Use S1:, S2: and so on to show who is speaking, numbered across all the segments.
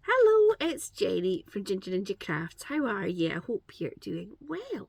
S1: Hello, it's Jenny from Ginger Ninja Crafts. How are you? I hope you're doing well.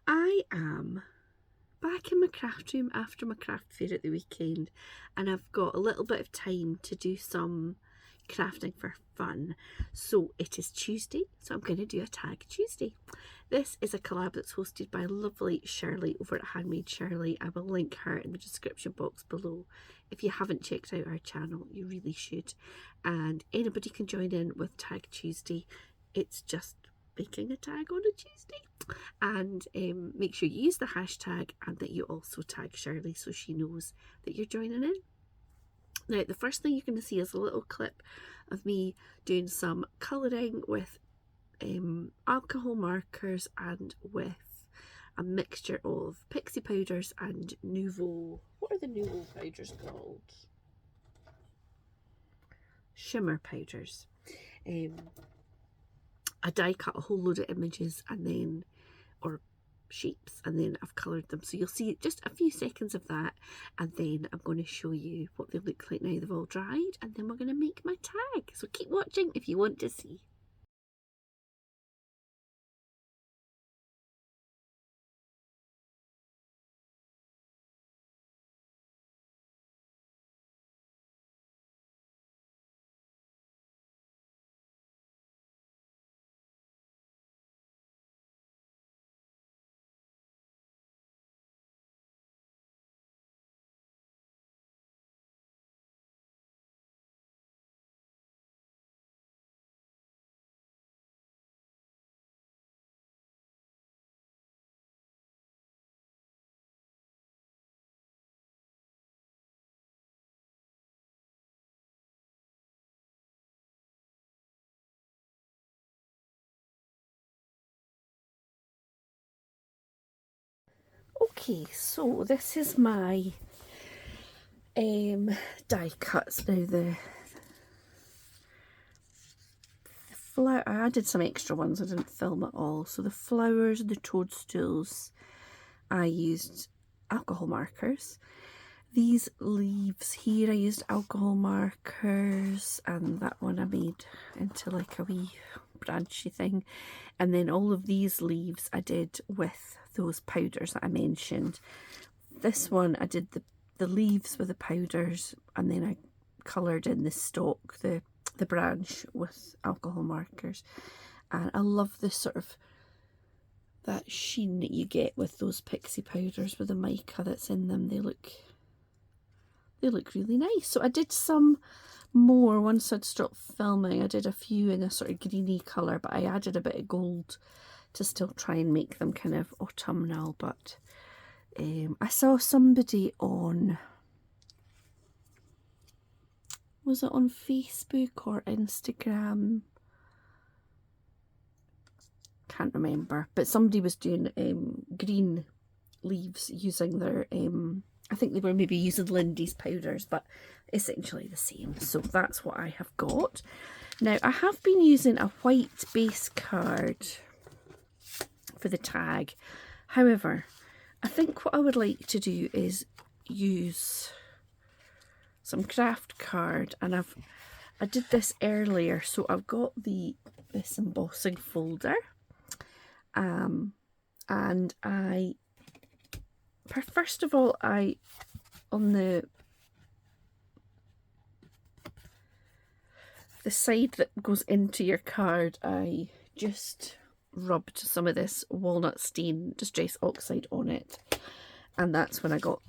S1: I am back in my craft room after my craft fair at the weekend, and I've got a little bit of time to do some crafting for fun. So it is Tuesday, so I'm going to do a Tag Tuesday. This is a collab that's hosted by lovely Shirley over at Handmade Shirley. I will link her in the description box below. If you haven't checked out our channel, you really should. And anybody can join in with Tag Tuesday. It's just making a tag on a Tuesday. And make sure you use the hashtag and that you also tag Shirley so she knows that you're joining in. Now, the first thing you're going to see is a little clip of me doing some colouring with alcohol markers and with a mixture of pixie powders and Nouveau. What are the Nouveau powders called? Shimmer powders. I die cut a whole load of images and then, or shapes, and then I've coloured them. So you'll see just a few seconds of that, and then I'm going to show you what they look like now they've all dried, and then we're going to make my tag. So keep watching if you want to see. Okay, so this is my die cuts. Now the flower, I added some extra ones, I didn't film it all. So the flowers and the toadstools, I used alcohol markers. These leaves here, I used alcohol markers, and that one I made into like a wee branchy thing. And then all of these leaves I did with those powders that I mentioned. This one I did the leaves with the powders, and then I coloured in the stalk, the branch, with alcohol markers. And I love this sort of that sheen that you get with those pixie powders with the mica that's in them. They look really nice. So I did some more once I'd stopped filming. I did a few in a sort of greeny colour, but I added a bit of gold to still try and make them kind of autumnal. But I saw somebody on, was it on Facebook or Instagram? Can't remember, but somebody was doing green leaves using their I think they were maybe using Lindy's powders, but essentially the same. So that's what I have got. Now I have been using a white base card for the tag. However, I think what I would like to do is use some craft card, and I did this earlier, so I've got this embossing folder, and I first of all, on the side that goes into your card, I just rubbed some of this walnut stain distress oxide on it, and that's when I got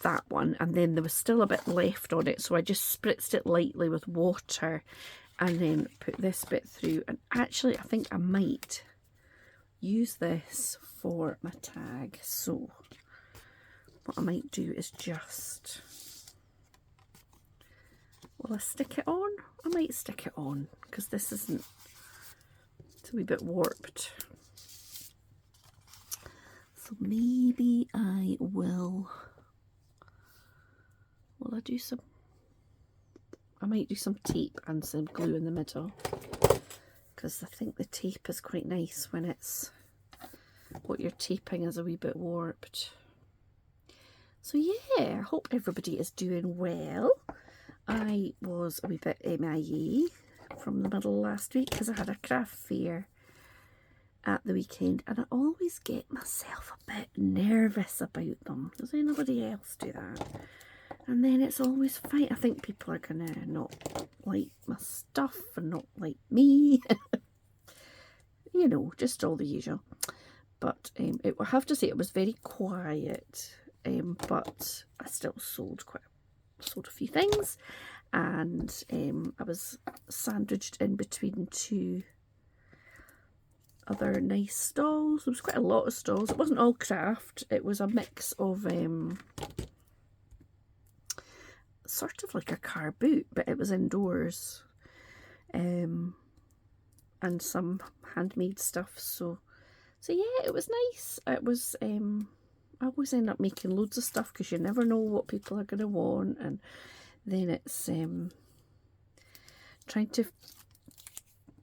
S1: that one. And then there was still a bit left on it, so I just spritzed it lightly with water and then put this bit through. And actually I think I might use this for my tag. So what I might do is just, will I stick it on? I might stick it on, because this isn't, it's a wee bit warped. So maybe I will I do some, I might do some tape and some glue in the middle, because I think the tape is quite nice when it's, what you're taping is a wee bit warped. So yeah, I hope everybody is doing well. I was a wee bit MIA from the middle last week because I had a craft fair at the weekend, and I always get myself a bit nervous about them. Does anybody else do that? And then it's always fine. I think people are gonna not like my stuff and not like me. You know, just all the usual. But I have to say it was very quiet, but I still sold a few things, and I was sandwiched in between two other nice stalls. There was quite a lot of stalls. It wasn't all craft. It was a mix of sort of like a car boot, but it was indoors, and some handmade stuff. So yeah, it was nice. It was I always end up making loads of stuff because you never know what people are going to want, and then it's trying to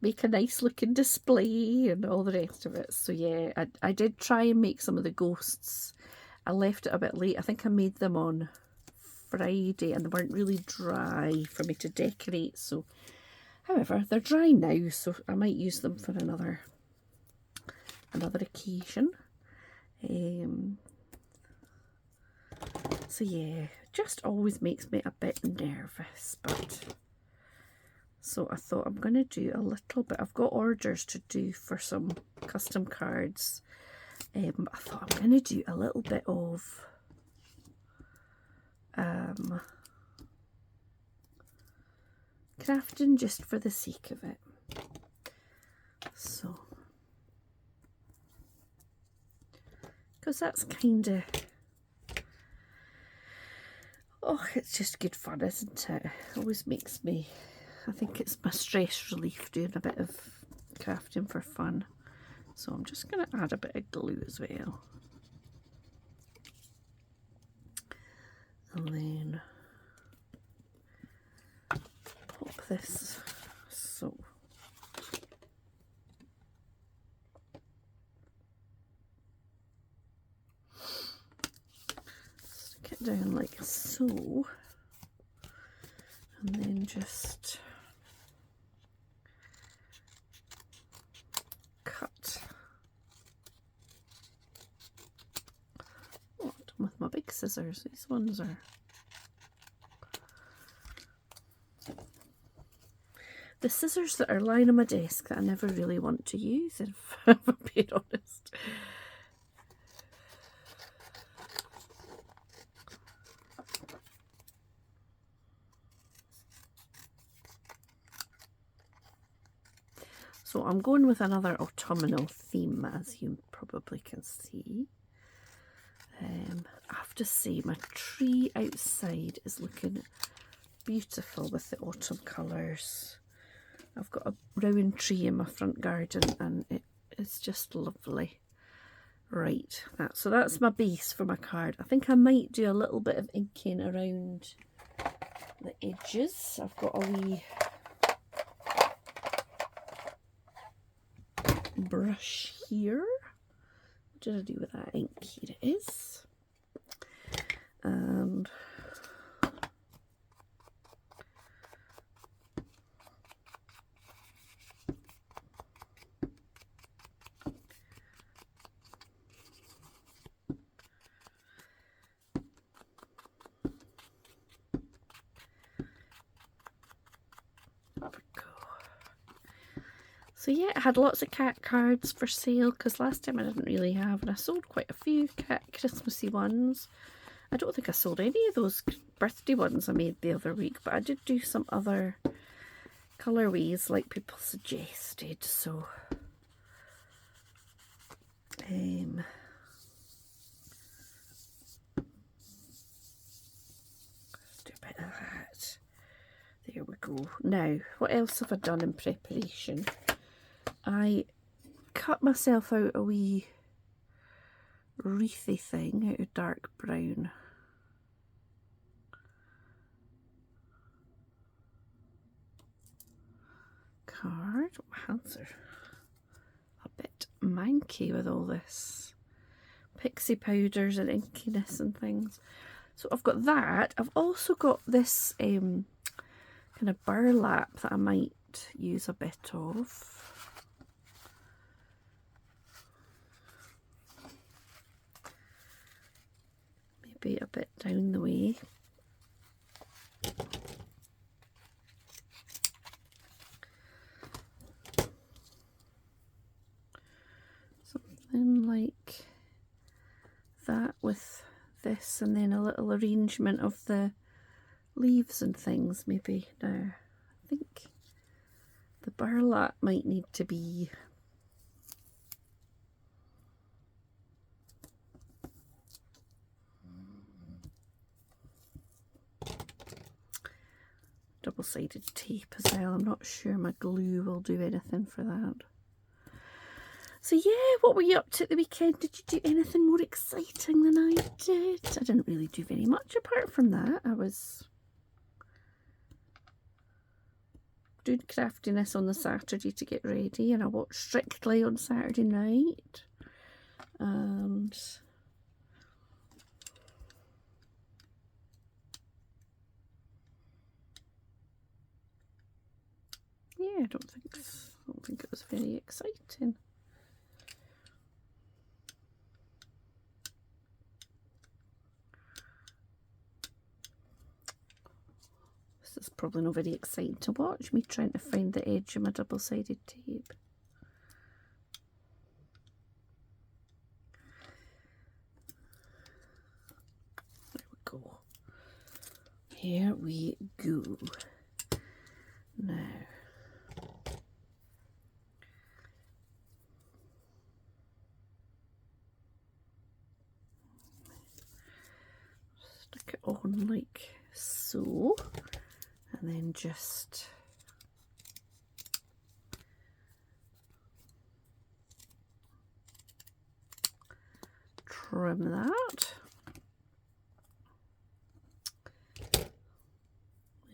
S1: make a nice looking display and all the rest of it. So yeah, I did try and make some of the ghosts. I left it a bit late. I think I made them on Friday and they weren't really dry for me to decorate. So, however, they're dry now, so I might use them for another occasion. So yeah, just always makes me a bit nervous, but so I thought I'm going to do a little bit. I've got orders to do for some custom cards. I thought I'm going to do a little bit of crafting just for the sake of it. So, because that's kind of, oh, it's just good fun, isn't it? It always makes me, I think it's my stress relief doing a bit of crafting for fun. So I'm just going to add a bit of glue as well. And then pop this so. Stick it down like so. And then just cut. Oh, I'm done with my big scissors. These ones are the scissors that are lying on my desk that I never really want to use, if I'm being honest. So I'm going with another autumnal theme, as you probably can see. I have to say my tree outside is looking beautiful with the autumn colours. I've got a rowan tree in my front garden and it is just lovely. Right, so that's my base for my card. I think I might do a little bit of inking around the edges. I've got a wee brush here. What did I do with that ink? Here it is. And there we go. So yeah, I had lots of cat cards for sale because last time I didn't really have, and I sold quite a few cat Christmassy ones. I don't think I sold any of those birthday ones I made the other week, but I did do some other colourways like people suggested. So let's do a bit of that. There we go. Now, what else have I done in preparation? I cut myself out a wee wreathy thing out of dark brown. Card. My hands are a bit manky with all this pixie powders and inkiness and things. So I've got that. I've also got this kind of burlap that I might use a bit of. Maybe a bit down the way. Something like that with this, and then a little arrangement of the leaves and things maybe. Now, I think the burlap might need to be double-sided tape as well. I'm not sure my glue will do anything for that. So yeah, what were you up to at the weekend? Did you do anything more exciting than I did? I didn't really do very much apart from that. I was doing craftiness on the Saturday to get ready, and I watched Strictly on Saturday night. And yeah, I don't think it was very exciting. This is probably not very exciting to watch, me trying to find the edge of my double-sided tape. There we go. Here we go. Now, stick it on like so, and then just trim that.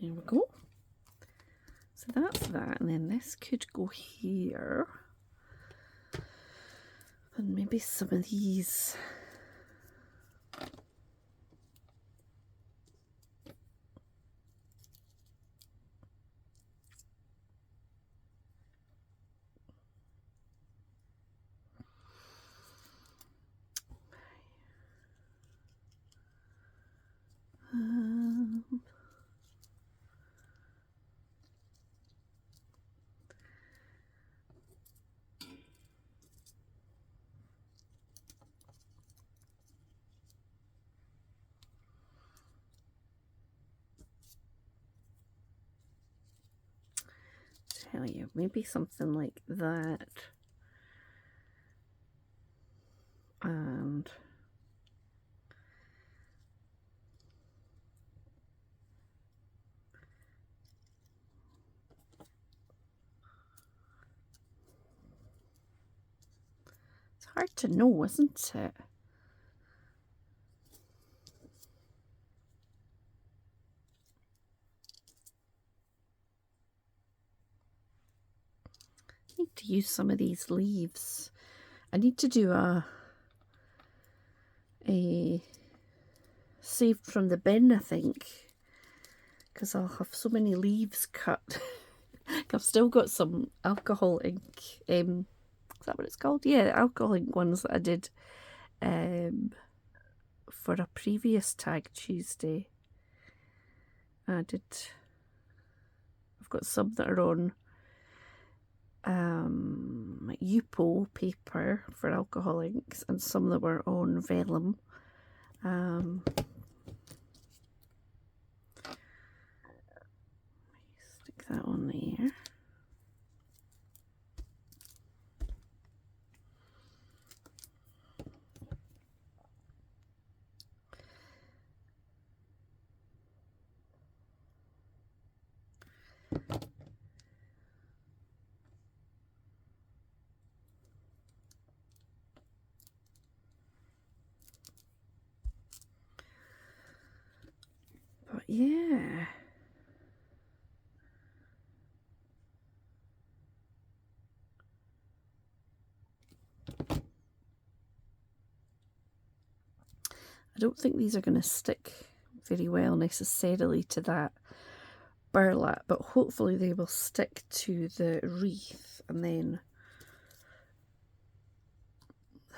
S1: There we go. So that's that, and then this could go here, and maybe some of these. Tell you, maybe something like that, and it's hard to know, isn't it? I need to use some of these leaves. I need to do a saved from the bin, I think, because I'll have so many leaves cut. I've still got some alcohol ink, is that what it's called? Yeah, alcohol ink ones that I did for a previous Tag Tuesday. I've got some that are on Yupo paper for alcohol inks, and some that were on vellum. Stick that on there. But yeah, I don't think these are going to stick very well necessarily to that burlap, but hopefully they will stick to the wreath, and then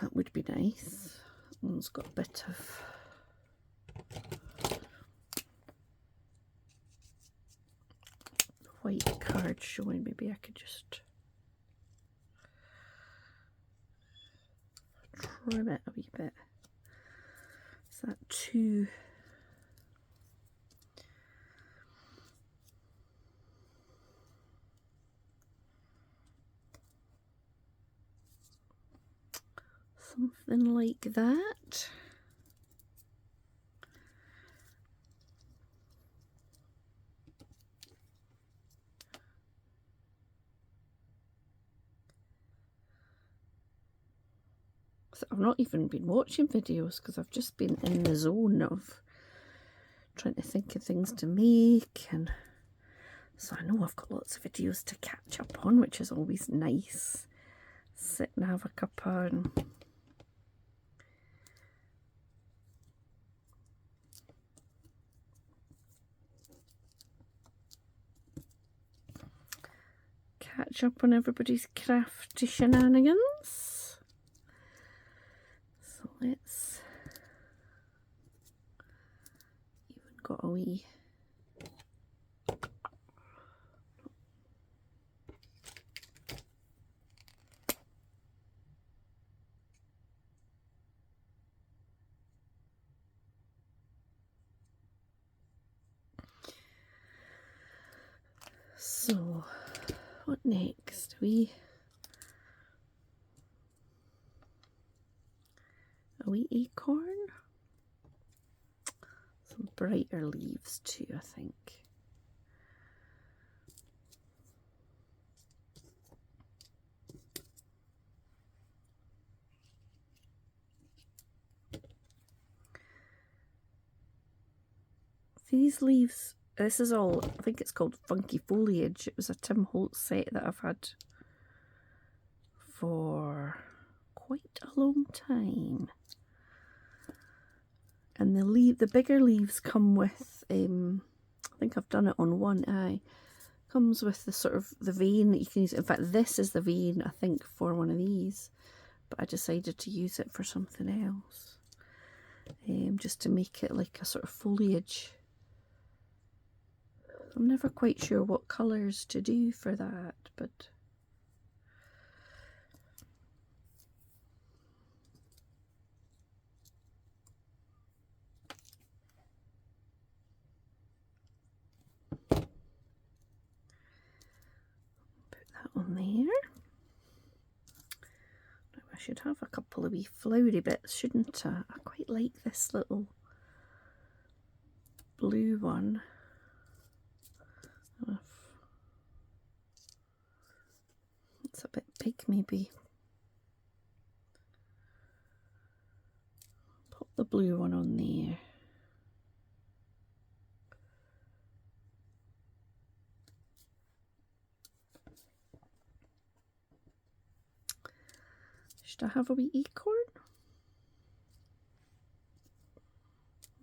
S1: that would be nice. That one's got a bit of white card showing. Maybe I could just trim it a wee bit. Is that too? Something like that. So I've not even been watching videos because I've just been in the zone of trying to think of things to make, and so I know I've got lots of videos to catch up on, which is always nice. Sit and have a cuppa and catch up on everybody's crafty shenanigans. So let's even got a wee so what next? A wee acorn. Some brighter leaves too, I think. These leaves, this is all, I think it's called Funky Foliage. It was a Tim Holtz set that I've had for quite a long time. And the bigger leaves come with, I think I've done it on one, comes with the sort of the vein that you can use. In fact, this is the vein, I think, for one of these. But I decided to use it for something else. Just to make it like a sort of foliage. I'm never quite sure what colours to do for that, but put that on there. I should have a couple of wee flowery bits, shouldn't I? I quite like this little blue one. It's a bit big, maybe. Pop the blue one on there. Should I have a wee acorn?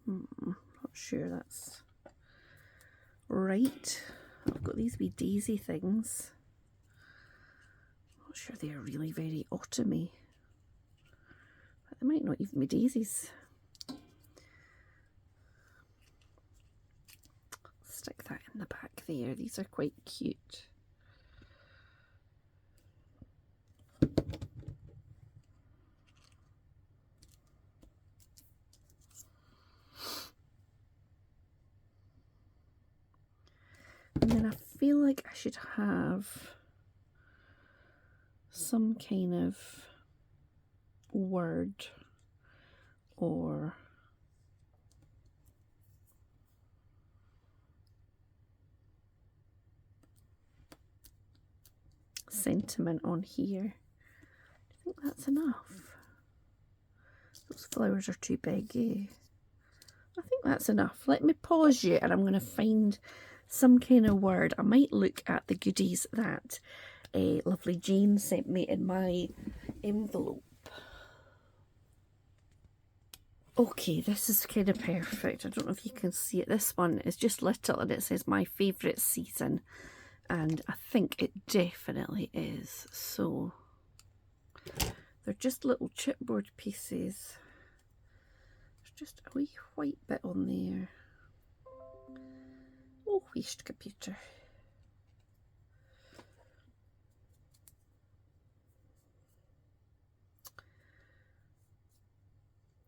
S1: Not sure that's right. I've got these wee daisy things. Not sure they're really very autumny. But they might not even be daisies. Stick that in the back there. These are quite cute. And then I feel like I should have some kind of word or sentiment on here. Do you think that's enough? Those flowers are too big, eh? I think that's enough. Let me pause you and I'm going to find some kind of word. I might look at the goodies that lovely Jane sent me in my envelope. Okay, this is kind of perfect. I don't know if you can see it. This one is just little and it says my favourite season. And I think it definitely is. So they're just little chipboard pieces. There's just a wee white bit on there. Oh, waste computer.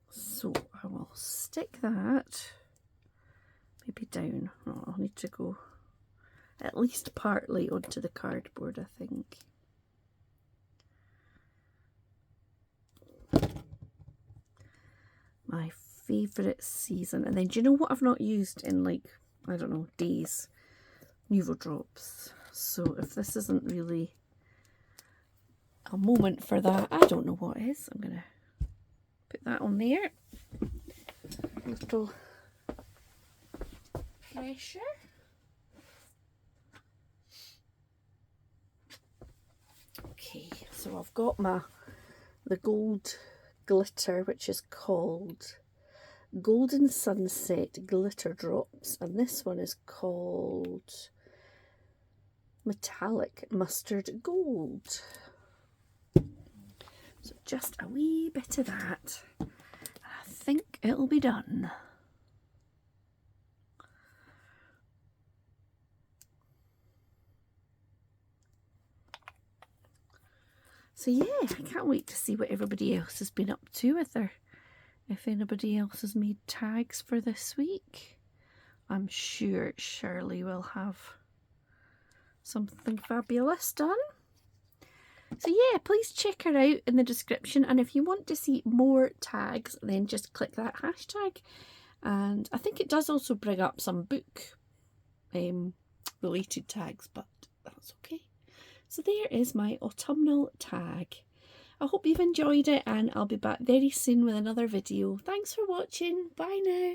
S1: So I will stick that maybe down. Oh, I'll need to go at least partly onto the cardboard, I think. My favourite season. And then do you know what I've not used in like, I don't know, days? Nuvo drops. So if this isn't really a moment for that, I don't know what is. I'm going to put that on there. A little pressure. Okay, so I've got the gold glitter, which is called Golden Sunset Glitter Drops, and this one is called Metallic Mustard Gold. So just a wee bit of that, and I think it'll be done. So yeah, I can't wait to see what everybody else has been up to with her. If anybody else has made tags for this week, I'm sure Shirley will have something fabulous done. So yeah, please check her out in the description, and if you want to see more tags, then just click that hashtag. And I think it does also bring up some book related tags, but that's okay. So there is my autumnal tag. I hope you've enjoyed it, and I'll be back very soon with another video. Thanks for watching. Bye now.